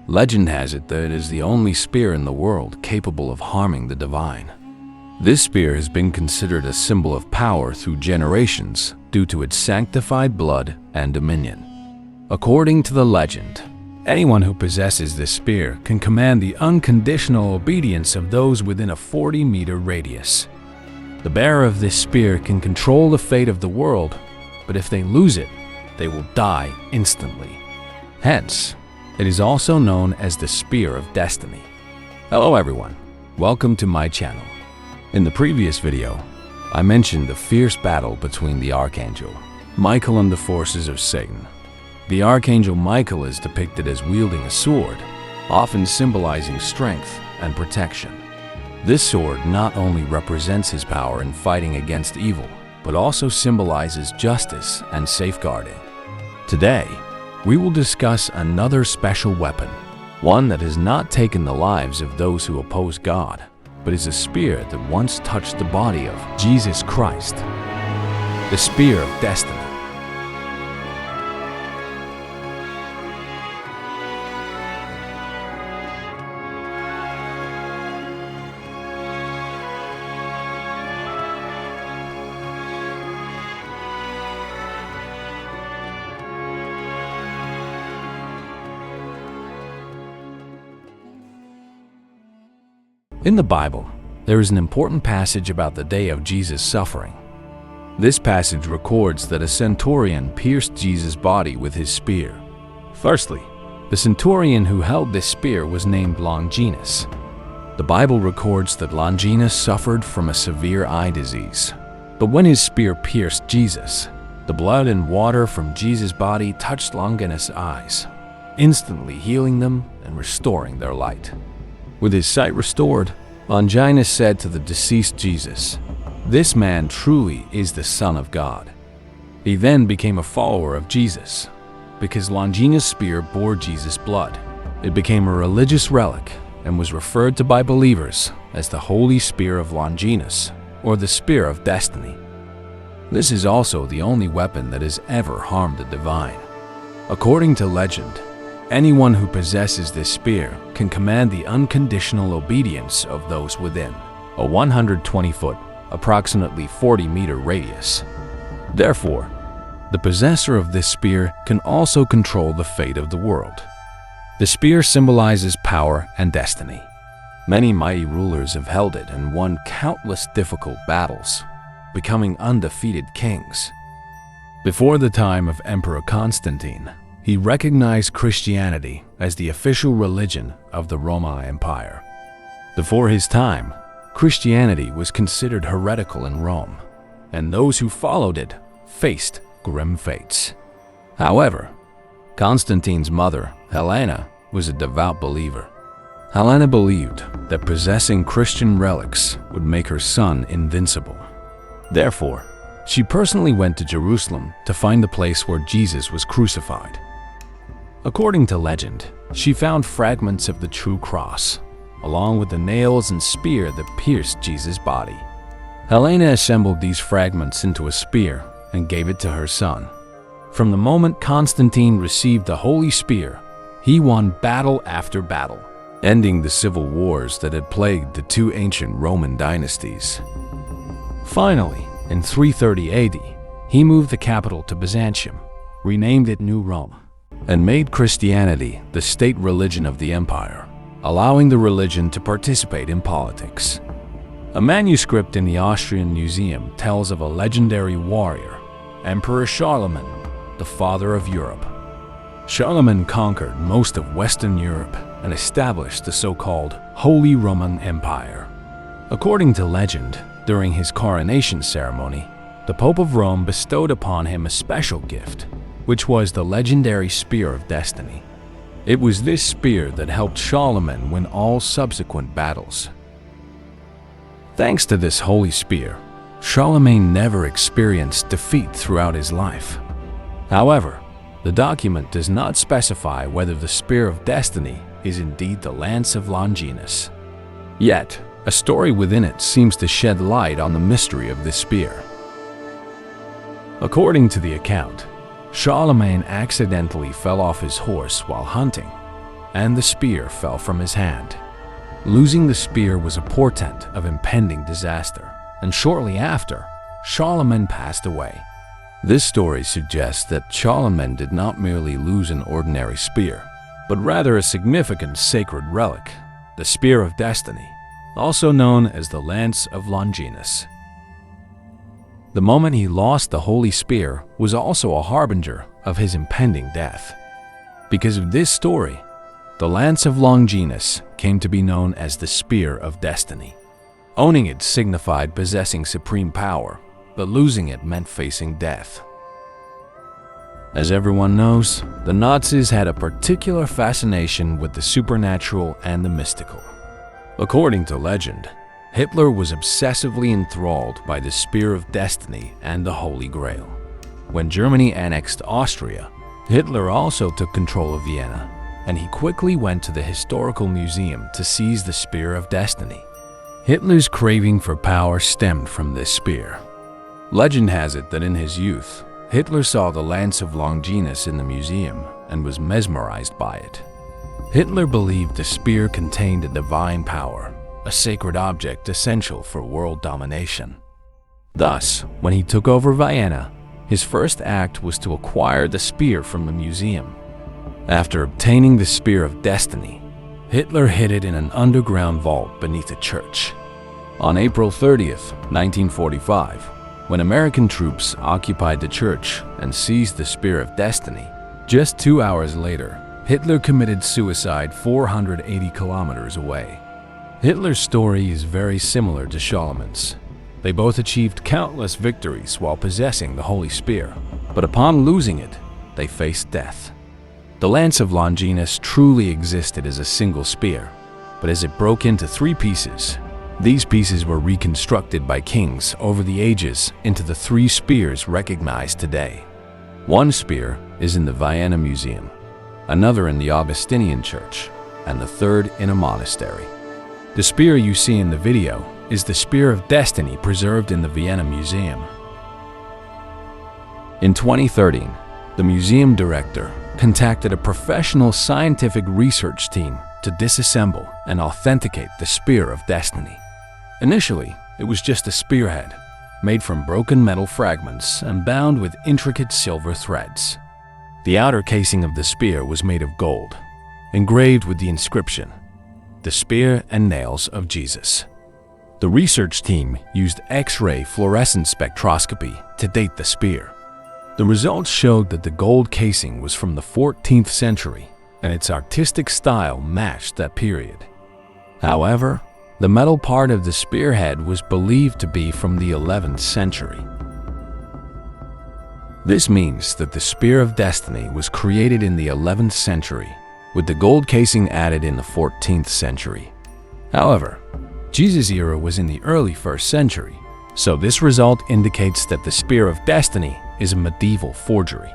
Legend has it that it is the only spear in the world capable of harming the divine. This spear has been considered a symbol of power through generations due to its sanctified blood and dominion. According to the legend, anyone who possesses this spear can command the unconditional obedience of those within a 40-meter radius. The bearer of this spear can control the fate of the world, but if they lose it, they will die instantly. Hence, it is also known as the Spear of Destiny. Hello everyone, welcome to my channel. In the previous video, I mentioned the fierce battle between the Archangel Michael and the forces of Satan. The Archangel Michael is depicted as wielding a sword, often symbolizing strength and protection. This sword not only represents his power in fighting against evil, but also symbolizes justice and safeguarding. Today, we will discuss another special weapon, one that has not taken the lives of those who oppose God, but is a spear that once touched the body of Jesus Christ, the Spear of Destiny. In the Bible, there is an important passage about the day of Jesus' suffering. This passage records that a centurion pierced Jesus' body with his spear. Firstly, the centurion who held this spear was named Longinus. The Bible records that Longinus suffered from a severe eye disease. But when his spear pierced Jesus, the blood and water from Jesus' body touched Longinus' eyes, instantly healing them and restoring their light. With his sight restored, Longinus said to the deceased Jesus, "This man truly is the Son of God." He then became a follower of Jesus. Because Longinus' spear bore Jesus' blood, it became a religious relic and was referred to by believers as the Holy Spear of Longinus, or the Spear of Destiny. This is also the only weapon that has ever harmed the divine. According to legend, anyone who possesses this spear can command the unconditional obedience of those within a 120-foot, approximately 40-meter radius. Therefore, the possessor of this spear can also control the fate of the world. The spear symbolizes power and destiny. Many mighty rulers have held it and won countless difficult battles, becoming undefeated kings. Before the time of Emperor Constantine, he recognized Christianity as the official religion of the Roman Empire. Before his time, Christianity was considered heretical in Rome, and those who followed it faced grim fates. However, Constantine's mother, Helena, was a devout believer. Helena believed that possessing Christian relics would make her son invincible. Therefore, she personally went to Jerusalem to find the place where Jesus was crucified. According to legend, she found fragments of the true cross, along with the nails and spear that pierced Jesus' body. Helena assembled these fragments into a spear and gave it to her son. From the moment Constantine received the Holy Spear, he won battle after battle, ending the civil wars that had plagued the two ancient Roman dynasties. Finally, in 330 AD, he moved the capital to Byzantium, renamed it New Rome, and made Christianity the state religion of the empire, allowing the religion to participate in politics. A manuscript in the Austrian Museum tells of a legendary warrior, Emperor Charlemagne, the father of Europe. Charlemagne conquered most of Western Europe and established the so-called Holy Roman Empire. According to legend, during his coronation ceremony, the Pope of Rome bestowed upon him a special gift, which was the legendary Spear of Destiny. It was this spear that helped Charlemagne win all subsequent battles. Thanks to this holy spear, Charlemagne never experienced defeat throughout his life. However, the document does not specify whether the Spear of Destiny is indeed the lance of Longinus. Yet, a story within it seems to shed light on the mystery of this spear. According to the account, Charlemagne accidentally fell off his horse while hunting, and the spear fell from his hand. Losing the spear was a portent of impending disaster, and shortly after, Charlemagne passed away. This story suggests that Charlemagne did not merely lose an ordinary spear, but rather a significant sacred relic, the Spear of Destiny, also known as the Lance of Longinus. The moment he lost the Holy Spear was also a harbinger of his impending death. Because of this story, the Lance of Longinus came to be known as the Spear of Destiny. Owning it signified possessing supreme power, but losing it meant facing death. As everyone knows, the Nazis had a particular fascination with the supernatural and the mystical. According to legend, Hitler was obsessively enthralled by the Spear of Destiny and the Holy Grail. When Germany annexed Austria, Hitler also took control of Vienna, and he quickly went to the historical museum to seize the Spear of Destiny. Hitler's craving for power stemmed from this spear. Legend has it that in his youth, Hitler saw the Lance of Longinus in the museum and was mesmerized by it. Hitler believed the spear contained a divine power, a sacred object essential for world domination. Thus, when he took over Vienna, his first act was to acquire the spear from the museum. After obtaining the Spear of Destiny, Hitler hid it in an underground vault beneath a church. On April 30th, 1945, when American troops occupied the church and seized the Spear of Destiny, just 2 hours later, Hitler committed suicide 480 kilometers away. Hitler's story is very similar to Charlemagne's. They both achieved countless victories while possessing the Holy Spear, but upon losing it, they faced death. The Lance of Longinus truly existed as a single spear, but as it broke into 3 pieces, these pieces were reconstructed by kings over the ages into the 3 spears recognized today. One spear is in the Vienna Museum, another in the Augustinian Church, and the third in a monastery. The spear you see in the video is the Spear of Destiny preserved in the Vienna Museum. In 2013, the museum director contacted a professional scientific research team to disassemble and authenticate the Spear of Destiny. Initially, it was just a spearhead, made from broken metal fragments and bound with intricate silver threads. The outer casing of the spear was made of gold, engraved with the inscription, "The Spear and Nails of Jesus." The research team used X-ray fluorescence spectroscopy to date the spear. The results showed that the gold casing was from the 14th century, and its artistic style matched that period. However, the metal part of the spearhead was believed to be from the 11th century. This means that the Spear of Destiny was created in the 11th century, with the gold casing added in the 14th century. However, Jesus' era was in the early 1st century, so this result indicates that the Spear of Destiny is a medieval forgery.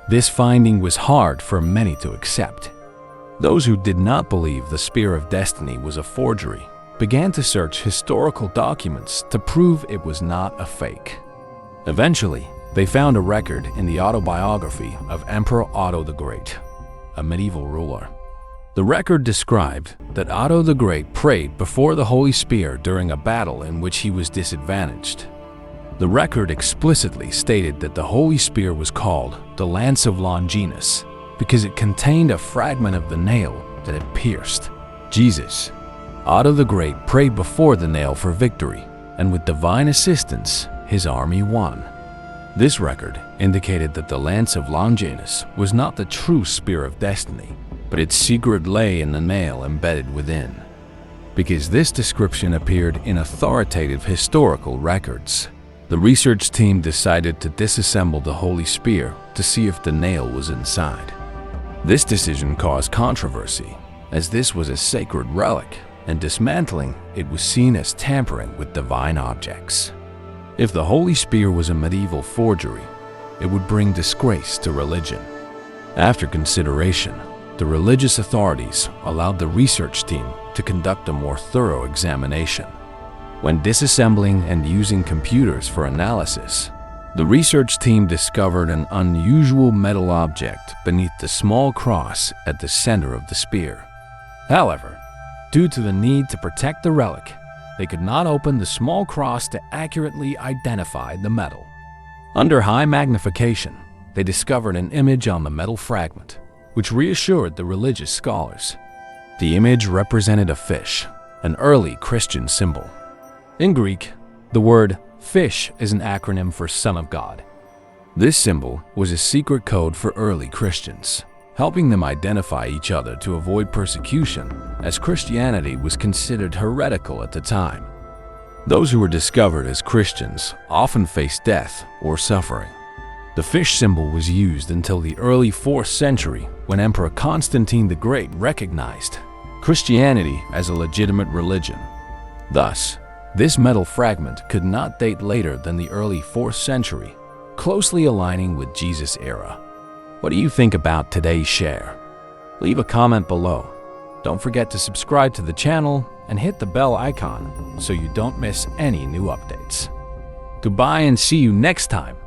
This finding was hard for many to accept. Those who did not believe the Spear of Destiny was a forgery began to search historical documents to prove it was not a fake. Eventually, they found a record in the autobiography of Emperor Otto the Great, a medieval ruler. The record described that Otto the Great prayed before the Holy Spear during a battle in which he was disadvantaged. The record explicitly stated that the Holy Spear was called the Lance of Longinus because it contained a fragment of the nail that had pierced Jesus. Otto the Great prayed before the nail for victory, and with divine assistance, his army won. This record indicated that the Lance of Longinus was not the true Spear of Destiny, but its secret lay in the nail embedded within. Because this description appeared in authoritative historical records, the research team decided to disassemble the Holy Spear to see if the nail was inside. This decision caused controversy, as this was a sacred relic, and dismantling it was seen as tampering with divine objects. If the Holy Spear was a medieval forgery, it would bring disgrace to religion. After consideration, the religious authorities allowed the research team to conduct a more thorough examination. When disassembling and using computers for analysis, The research team discovered an unusual metal object beneath the small cross at the center of the spear. However, due to the need to protect the relic, they could not open the small cross to accurately identify the metal. Under high magnification, they discovered an image on the metal fragment, which reassured the religious scholars. The image represented a fish, an early Christian symbol. In Greek, the word fish is an acronym for Son of God. This symbol was a secret code for early Christians, helping them identify each other to avoid persecution, as Christianity was considered heretical at the time. Those who were discovered as Christians often faced death or suffering. The fish symbol was used until the early 4th century, when Emperor Constantine the Great recognized Christianity as a legitimate religion. Thus, this metal fragment could not date later than the early 4th century, closely aligning with Jesus' era. What do you think about today's share? Leave a comment below. Don't forget to subscribe to the channel and hit the bell icon so you don't miss any new updates. Goodbye and see you next time